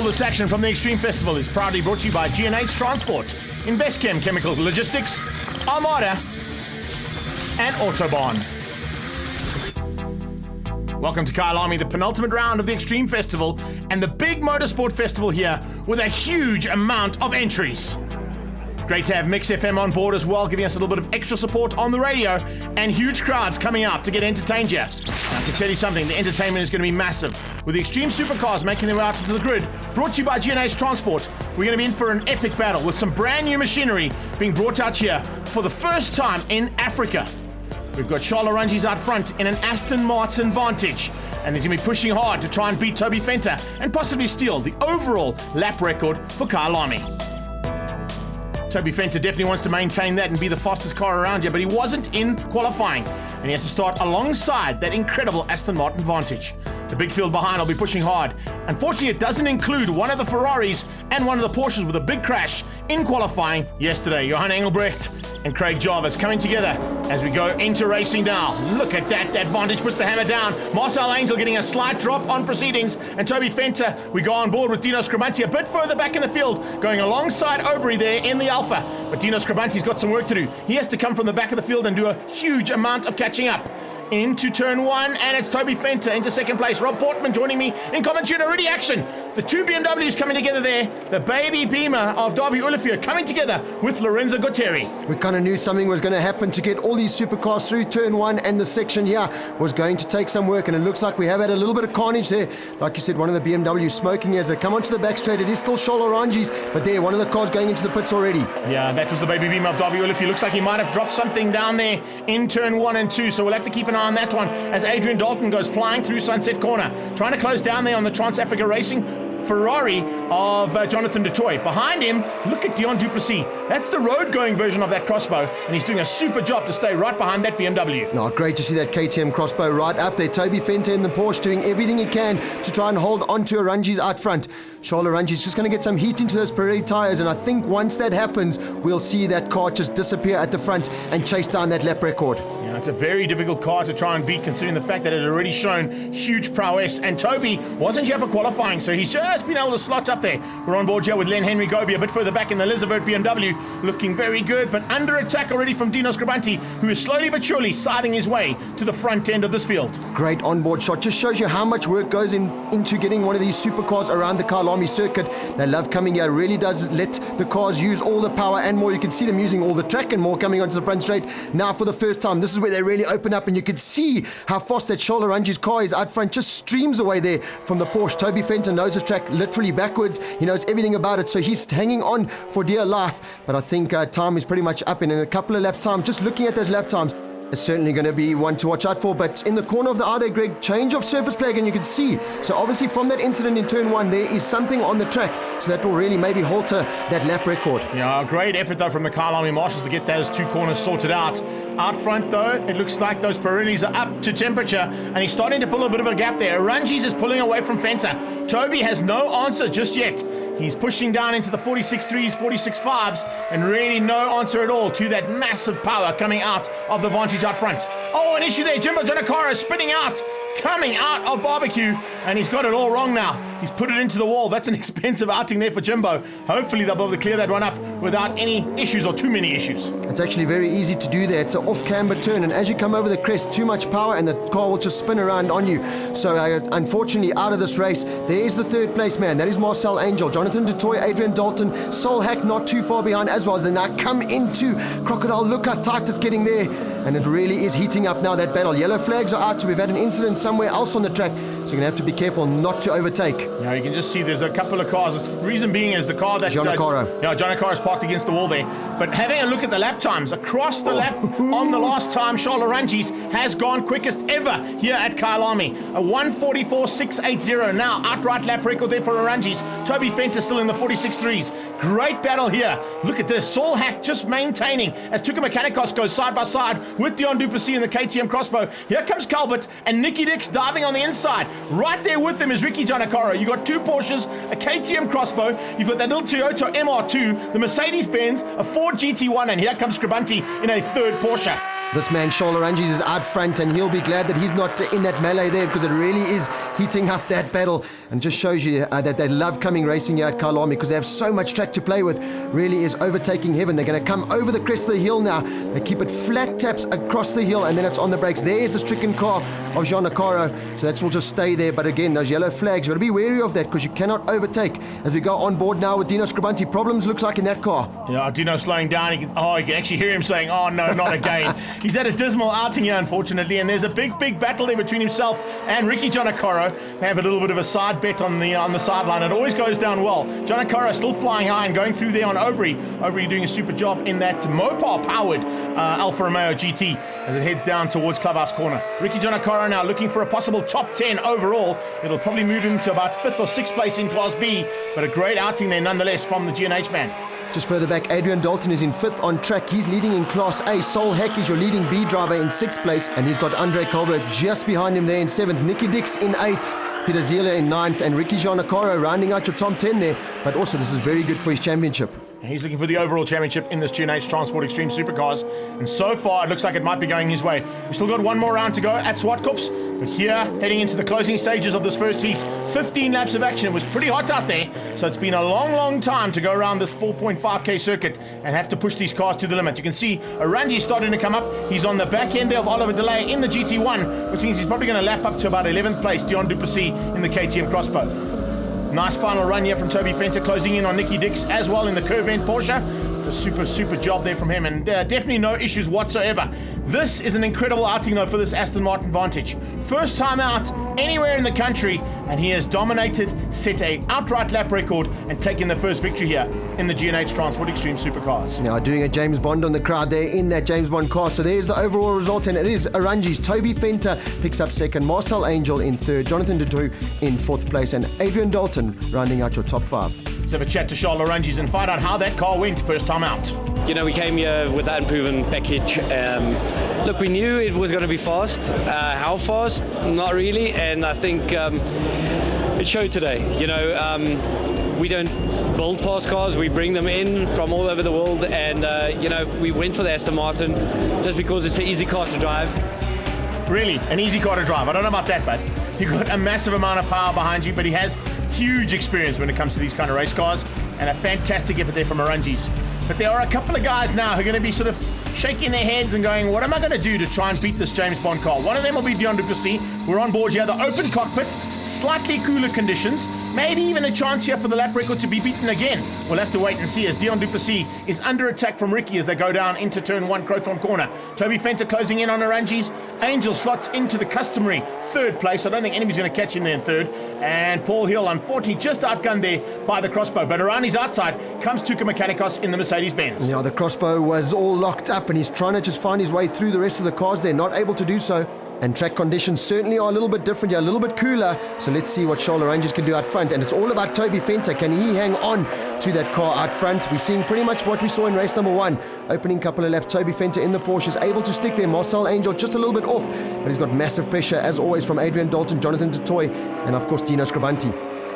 this action from the Extreme Festival is proudly brought to you by G&H Transport, Investchem Chemical Logistics, Armada, and Autobahn. Welcome to Kyalami, the penultimate round of the Extreme Festival and the big motorsport festival here with a huge amount of entries. Great to have Mix FM on board as well, giving us a little bit of extra support on the radio and huge crowds coming out to get entertained here. I can tell you something, the entertainment is going to be massive. With the Extreme Supercars making their way out to the grid, brought to you by G&H Transport, we're going to be in for an epic battle with some brand new machinery being brought out here for the first time in Africa. We've got Charles Arungi's out front in an Aston Martin Vantage, and he's going to be pushing hard to try and beat Toby Fenter and possibly steal the overall lap record for Kyalami. Toby Fenter definitely wants to maintain that and be the fastest car around here, but he wasn't in qualifying, and he has to start alongside that incredible Aston Martin Vantage. The big field behind will be pushing hard. Unfortunately, it doesn't include one of the Ferraris and one of the Porsches with a big crash in qualifying yesterday. Johan Engelbrecht and Craig Jarvis coming together as we go into racing now. Look at that. That Vantage puts the hammer down. Marcel Angel getting a slight drop on proceedings. And Toby Fenter, we go on board with Dino Scribanti a bit further back in the field, going alongside Aubrey there in the Alpha. But Dino Scribanti's got some work to do. He has to come from the back of the field and do a huge amount of catching up. Into turn one, and it's Toby Fenter into second place. Rob Portman joining me in commentary and already action. The two BMWs coming together there. The baby Beamer of Davi Olivier coming together with Lorenzo Gutteri. We kind of knew something was going to happen to get all these supercars through turn one, and the section here was going to take some work, and it looks like we have had a little bit of carnage there. Like you said, one of the BMWs smoking as they come onto the back straight. It is still Charles Arungi's, but there, one of the cars going into the pits already. Yeah, that was the baby Beamer of Davi Olivier. Looks like he might have dropped something down there in turn one and two, so we'll have to keep an eye on that one as Adrian Dalton goes flying through Sunset Corner, trying to close down there on the Trans-Africa Racing Ferrari of Jonathan Dutoit. Behind him, look at Dion Duplessis. That's the road-going version of that crossbow, and he's doing a super job to stay right behind that BMW. No, great to see that KTM crossbow right up there. Toby Fenter in the Porsche doing everything he can to try and hold on to Arungi's out front. Charles Arungi's just going to get some heat into those Pirelli tyres, and I think once that happens, we'll see that car just disappear at the front and chase down that lap record. Yeah, it's a very difficult car to try and beat, considering the fact that it had already shown huge prowess, and Toby wasn't here for qualifying, so he's just been able to slot up there. We're on board here with Len Henry Gobi a bit further back in the Elizabeth BMW, looking very good, but under attack already from Dino Scribanti, who is slowly but surely scything his way to the front end of this field. Great onboard shot, just shows you how much work goes into getting one of these supercars around the Kyalami circuit. They love coming here, really does let the cars use all the power and more. You can see them using all the track and more coming onto the front straight. Now for the first time, this is where they really open up, and you can see how fast that Charles Arungi's car is out front, just streams away there from the Porsche. Toby Fenter knows his track literally backwards. He knows everything about it, so he's hanging on for dear life. But I think time is pretty much up, and in a couple of laps time, just looking at those lap times, it's certainly going to be one to watch out for. But in the corner of the eye there, Greg, change of surface play again, you can see. So obviously from that incident in turn one, there is something on the track, so that will really maybe halter that lap record. Yeah, great effort though from the Kyalami marshals to get those two corners sorted out. Out front though, it looks like those Pirellis are up to temperature, and he's starting to pull a bit of a gap there. Arungi's is pulling away from Fenter. Toby has no answer just yet. He's pushing down into the 46.3s, 46.5s, and really no answer at all to that massive power coming out of the Vantage out front. Oh, an issue there. Jimbo Janakara is spinning out, coming out of barbecue, and he's got it all wrong now. He's put it into the wall. That's an expensive outing there for Jimbo. Hopefully they'll be able to clear that one up without any issues or too many issues. It's actually very easy to do that. It's an off-camber turn, and as you come over the crest, too much power and the car will just spin around on you. So unfortunately, out of this race, there is the third place man. That is Marcel Angel, Jonathan Dutoit, Adrian Dalton, Sol Hack not too far behind as well as they now come into Crocodile. Look how tight it's getting there, and it really is heating up now, that battle. Yellow flags are out, so we've had an incident somewhere else on the track, so you're going to have to be careful not to overtake. Yeah, you can just see there's a couple of cars. The reason being is the car that Janakara is parked against the wall there. But having a look at the lap times across the lap on the last time, Charles Arungi's has gone quickest ever here at Kyalami. A 1:44.680 now, outright lap record there for Arungi's. Toby Fenter still in the 46.3s. Great battle here. Look at this. Saul Hack just maintaining as Tuka Mechanicos goes side by side with Dion Duplessis in the KTM crossbow. Here comes Calvert and Nicky Dix diving on the inside. Right there with them is Ricky Janakara. You got two Porsches, a KTM crossbow. You've got that little Toyota MR2, the Mercedes-Benz, a Ford GT1, and here comes Scribanti in a third Porsche. This man, Charles Arungi's, is out front, and he'll be glad that he's not in that melee there, because it really is heating up that battle. And it just shows you that they love coming racing here at Kyalami because they have so much track to play with. Really is overtaking heaven. They're going to come over the crest of the hill now. They keep it flat taps across the hill, and then it's on the brakes. There's the stricken car of Jean Nakaro, so that will just stay there. But again, those yellow flags, you've got to be wary of that because you cannot overtake. As we go on board now with Dino Scribanti, problems looks like in that car. Yeah, Dino slowing down. You can actually hear him saying, "Oh no, not again." He's had a dismal outing here, unfortunately, and there's a big battle there between himself and Ricky Giannacaro. They have a little bit of a side bet on the sideline. It always goes down well. Giannacaro still flying high and going through there on Aubrey. Aubrey doing a super job in that Mopar-powered Alfa Romeo GT as it heads down towards Clubhouse Corner. Ricky Giannacaro now looking for a possible top 10 overall. It'll probably move him to about 5th or 6th place in Class B, but a great outing there nonetheless from the G&H man. Just further back, Adrian Dalton is in 5th on track. He's leading in Class A. Sol Heck is your leading B driver in 6th place, and he's got Andre Colbert just behind him there in 7th. Nicky Dix in 8th. Peter Zieler in 9th, and Ricky Giannacaro rounding out your top 10 there. But also, this is very good for his championship. He's looking for the overall championship in this G&H Transport Extreme Supercars, and so far it looks like it might be going his way. We've still got one more round to go at Swartkops, but here, heading into the closing stages of this first heat, 15 laps of action. It was pretty hot out there, so it's been a long time to go around this 4.5k circuit and have to push these cars to the limit. You can see Aranji's starting to come up. He's on the back end there of Oliver Delay in the GT1, which means he's probably going to lap up to about 11th place, Dion Duplessis in the KTM Crossbow. Nice final run here from Toby Fenter, closing in on Nicky Dix as well in the curve end Porsche. A super job there from him, and definitely no issues whatsoever. This is an incredible outing though for this Aston Martin Vantage. First time out anywhere in the country, and he has dominated, set an outright lap record, and taken the first victory here in the G&H Transport Extreme Supercars. Now doing a James Bond on the crowd there in that James Bond car. So there's the overall results, and it is Aranji's. Toby Fenter picks up 2nd, Marcel Angel in 3rd, Jonathan Dutoux in 4th place, and Adrian Dalton rounding out your top 5. Let's have a chat to Charles Aranjis and find out how that car went first time out. You know, we came here with that improvement package. Look, we knew it was going to be fast. How fast? Not really. And I think it showed today. You know, we don't build fast cars. We bring them in from all over the world. And, you know, we went for the Aston Martin just because it's an easy car to drive. Really? An easy car to drive? I don't know about that, but you've got a massive amount of power behind you, but he has huge experience when it comes to these kind of race cars, and a fantastic effort there from Aranjis. But there are a couple of guys now who are going to be sort of shaking their heads and going, what am I going to do to try and beat this James Bond car? One of them will be Dion Duplessis. We're on board here, the open cockpit, slightly cooler conditions, maybe even a chance here for the lap record to be beaten again. We'll have to wait and see as Dion Duplessis is under attack from Ricky as they go down into turn 1, Crowthorne Corner. Toby Fenter closing in on Aranjis. Angel slots into the customary 3rd place. I don't think anybody's going to catch him there in 3rd. And Paul Hill, unfortunately, just outgunned there by the Crossbow. But around his outside comes Tuca Mechanicos in the Mercedes-Benz. Yeah, the Crossbow was all locked up, and he's trying to just find his way through the rest of the cars there, not able to do so. And track conditions certainly are a little bit different here, a little bit cooler. So let's see what Charles Aranjis can do out front. And it's all about Toby Fenter. Can he hang on to that car out front? We're seeing pretty much what we saw in race number 1. Opening couple of laps, Toby Fenter in the Porsche is able to stick there. Marcel Angel just a little bit off, but he's got massive pressure as always from Adrian Dalton, Jonathan Dutoux, and of course Dino Scribanti.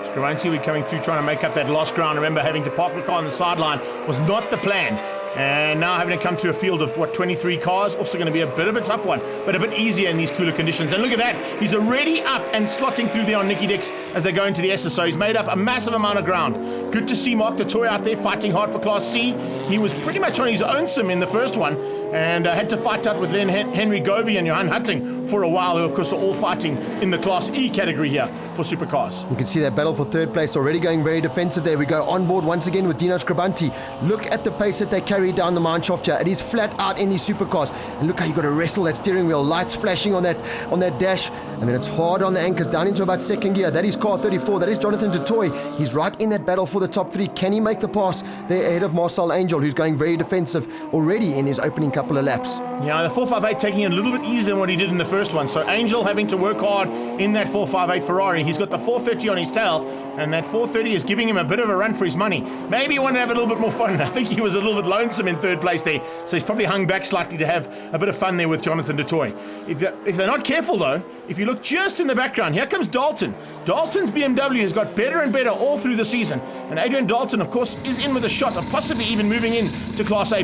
Scribanti, we're coming through trying to make up that lost ground. Remember, having to park the car on the sideline was not the plan. And now having to come through a field of, 23 cars, also going to be a bit of a tough one, but a bit easier in these cooler conditions. And look at that, he's already up and slotting through there on Nicky Dix as they go into the SSO. He's made up a massive amount of ground. Good to see Mark Dutoux out there fighting hard for Class C. He was pretty much on his own sim in the first one, and had to fight out with Len Henry Goby and Johan Hutting for a while, who of course are all fighting in the Class E category here for Supercars. You can see that battle for 3rd place already going very defensive there. We go on board once again with Dino Scribanti. Look at the pace that they carry down the mine shaft here. It is flat out in these Supercars. And look how you got to wrestle that steering wheel. Lights flashing on that dash. And then it's hard on the anchors down into about 2nd gear. That is car 34. That is Jonathan Dutoux. He's right in that battle for the top 3. Can he make the pass there ahead of Marcel Angel, who's going very defensive already in his opening couple of laps? Yeah, the 458 taking it a little bit easier than what he did in the first one. So Angel having to work hard in that 458 Ferrari. He's got the 430 on his tail, and that 430 is giving him a bit of a run for his money. Maybe he wanted to have a little bit more fun. I think he was a little bit lonesome in 3rd place there, so he's probably hung back slightly to have a bit of fun there with Jonathan Dutoux. If they're not careful though, if you look just in the background, here comes Dalton. Dalton's BMW has got better and better all through the season, and Adrian Dalton, of course, is in with a shot of possibly even moving in to Class A+.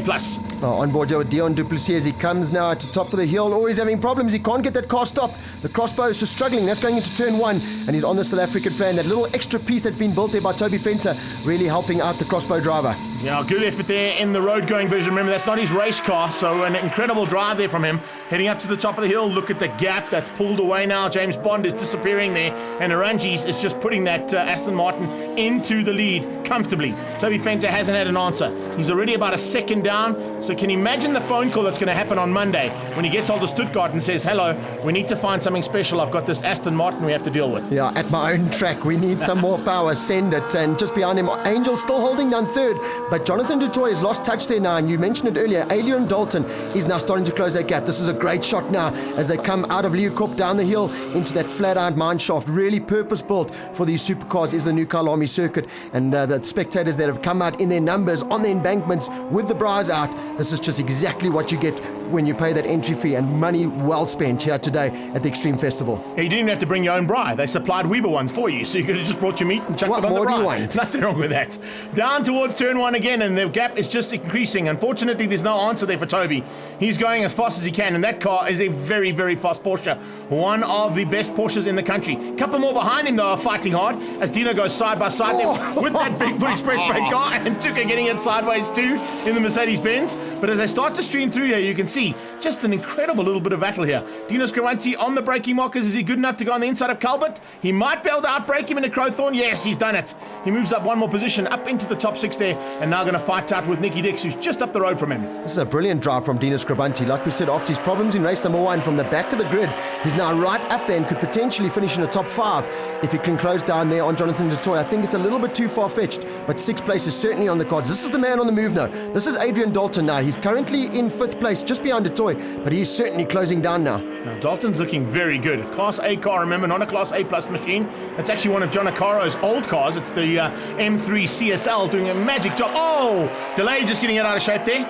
On board here with Dion Duplessis as he comes now at the top of the hill, always having problems. He can't get that car stopped. The crossbow is just struggling. That's going into turn 1, and he's on the South African fan. That little extra piece that's been built there by Toby Venter really helping out the crossbow driver. Yeah, good effort there in the road-going version. Remember, that's not his race car, so an incredible drive there from him. Heading up to the top of the hill, look at the gap that's pulled away now. James Bond is disappearing there, and Arangis is just putting that Aston Martin into the lead comfortably. Toby Venter hasn't had an answer. He's already about a second down, so can you imagine the phone call that's going to happen on Monday when he gets hold of Stuttgart and says, hello, we need to find something special. I've got this Aston Martin we have to deal with. Yeah, at my own track, we need some more power. Send it. And just behind him, Angel still holding down third, but Jonathan Dutoy has lost touch there now, and you mentioned it earlier, Adrian Dalton is now starting to close that gap. This is a great shot now as they come out of Leeuwkop down the hill into that flat-out mine shaft. Really purpose-built for these supercars is the new Kyalami circuit, and the spectators that have come out in their numbers on the embankments with the bras out, this is just exactly what you get when you pay that entry fee, and money well spent here today at the Extreme Festival. Yeah, you didn't even have to bring your own bra. They supplied Weber ones for you, so you could have just brought your meat and chucked What it on the more bra. do you want? Nothing wrong with that. Down towards turn 1 again, and the gap is just increasing. Unfortunately, there's no answer there for Toby. He's going as fast as he can, and that car is a very, very fast Porsche. One of the best Porsches in the country. A couple more behind him, though, are fighting hard as Dino goes side by side there with that Bigfoot Express Freight car, and Tuka getting it sideways too in the Mercedes-Benz. But as they start to stream through here, you can see just an incredible little bit of battle here. Dino Scrivanti on the braking markers. Is he good enough to go on the inside of Calvert? He might be able to outbrake him in a Crowthorne. Yes, he's done it. He moves up one more position, up into the top 6 there, and now going to fight out with Nicky Dix, who's just up the road from him. This is a brilliant drive from Dino Scrivanti. Like we said, after his problems in race number 1 from the back of the grid, he's now right up there and could potentially finish in the top 5 if he can close down there on Jonathan Dutoy. I think it's a little bit too far-fetched, but 6th place is certainly on the cards. This is the man on the move now. This is Adrian Dalton now. He's currently in 5th place, just behind Dutoy, but he's certainly closing down now. Now, Dalton's looking very good. A Class A car, remember, not a Class A Plus machine. That's actually one of John Acaro's old cars. It's the M3 CSL doing a magic job. Oh, delay just getting it out of shape there.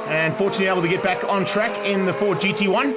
And fortunately able to get back on track in the Ford GT1.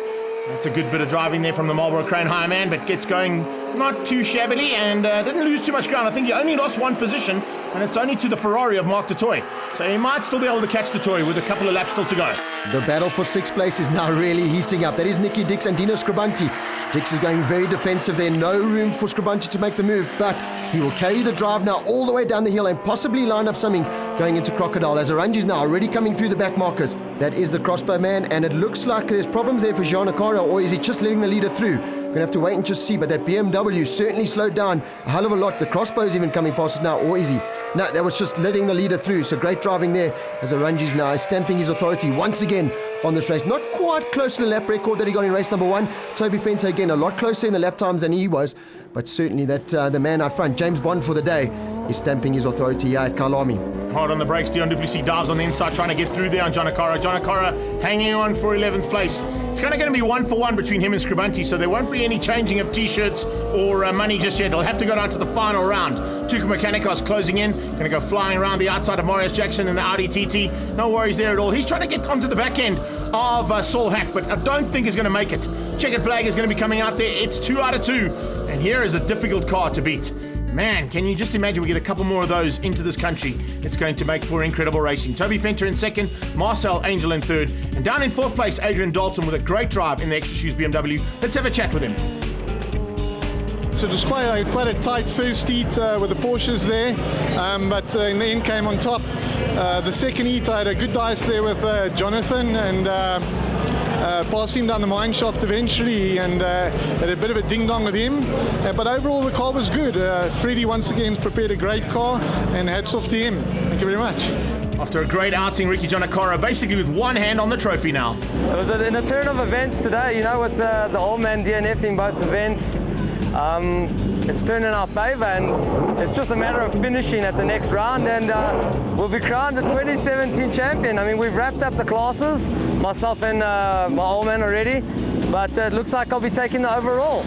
That's a good bit of driving there from the Marlboro Crane High Man, but gets going not too shabbily and didn't lose too much ground. I think he only lost one position, and it's only to the Ferrari of Mark Dutoy. So he might still be able to catch Dutoy with a couple of laps still to go. The battle for 6th place is now really heating up. That is Nicky Dix and Dino Scrivanti. Dix is going very defensive there. No room for Scrivanti to make the move, but he will carry the drive now all the way down the hill and possibly line up something going into Crocodile, as Arangi's now already coming through the back markers. That is the crossbow man, and it looks like there's problems there for Jean Acaro, or is he just letting the leader through? Going to have to wait and just see, but that BMW certainly slowed down a hell of a lot. The crossbow's even coming past it now, or is he? No, that was just letting the leader through. So great driving there as Arangi's now is stamping his authority once again on this race. Not quite close to the lap record that he got in race number 1. Toby Venter again a lot closer in the lap times than he was, but certainly that the man out front, James Bond for the day, is stamping his authority here at Kyalami. Hard on the brakes, Dion Duplessis dives on the inside trying to get through there on John Acaro. John Acaro hanging on for 11th place. It's kind of going to be 1-for-1 between him and Scrivanti, so there won't be any changing of t-shirts or money just yet. They'll have to go down to the final round. Tuka Mechanicos closing in, going to go flying around the outside of Marius Jackson in the Audi TT. No worries there at all. He's trying to get onto the back end of Saul Hack, but I don't think he's going to make it. Checkered flag is going to be coming out there. It's 2 out of 2, and here is a difficult car to beat. Man, can you just imagine we get a couple more of those into this country? It's going to make for incredible racing. Toby Venter in 2nd, Marcel Angel in 3rd, and down in 4th place, Adrian Dalton with a great drive in the Extra Shoes BMW. Let's have a chat with him. So it was quite a tight first heat with the Porsches there, but in the end came on top. The second heat I had a good dice there with Jonathan, and passed him down the mine shaft eventually, and had a bit of a ding-dong with him. But overall the car was good. Freddie once again prepared a great car, and hats off to him. Thank you very much. After a great outing, Ricky John Acaro basically with one hand on the trophy now. It was in a turn of events today, you know, with the old man DNF in both events. It's turned in our favour, and it's just a matter of finishing at the next round, and we'll be crowned the 2017 champion. I mean, we've wrapped up the classes, myself and my old man already, but it looks like I'll be taking the overall.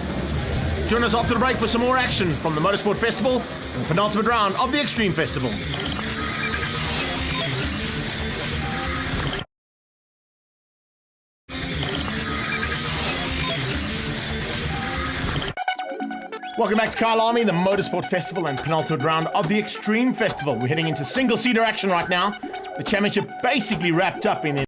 Join us after the break for some more action from the Motorsport Festival and the penultimate round of the Extreme Festival. Welcome back to Kyalami, the Motorsport Festival and penultimate round of the Extreme Festival. We're heading into single-seater action right now. The championship basically wrapped up in the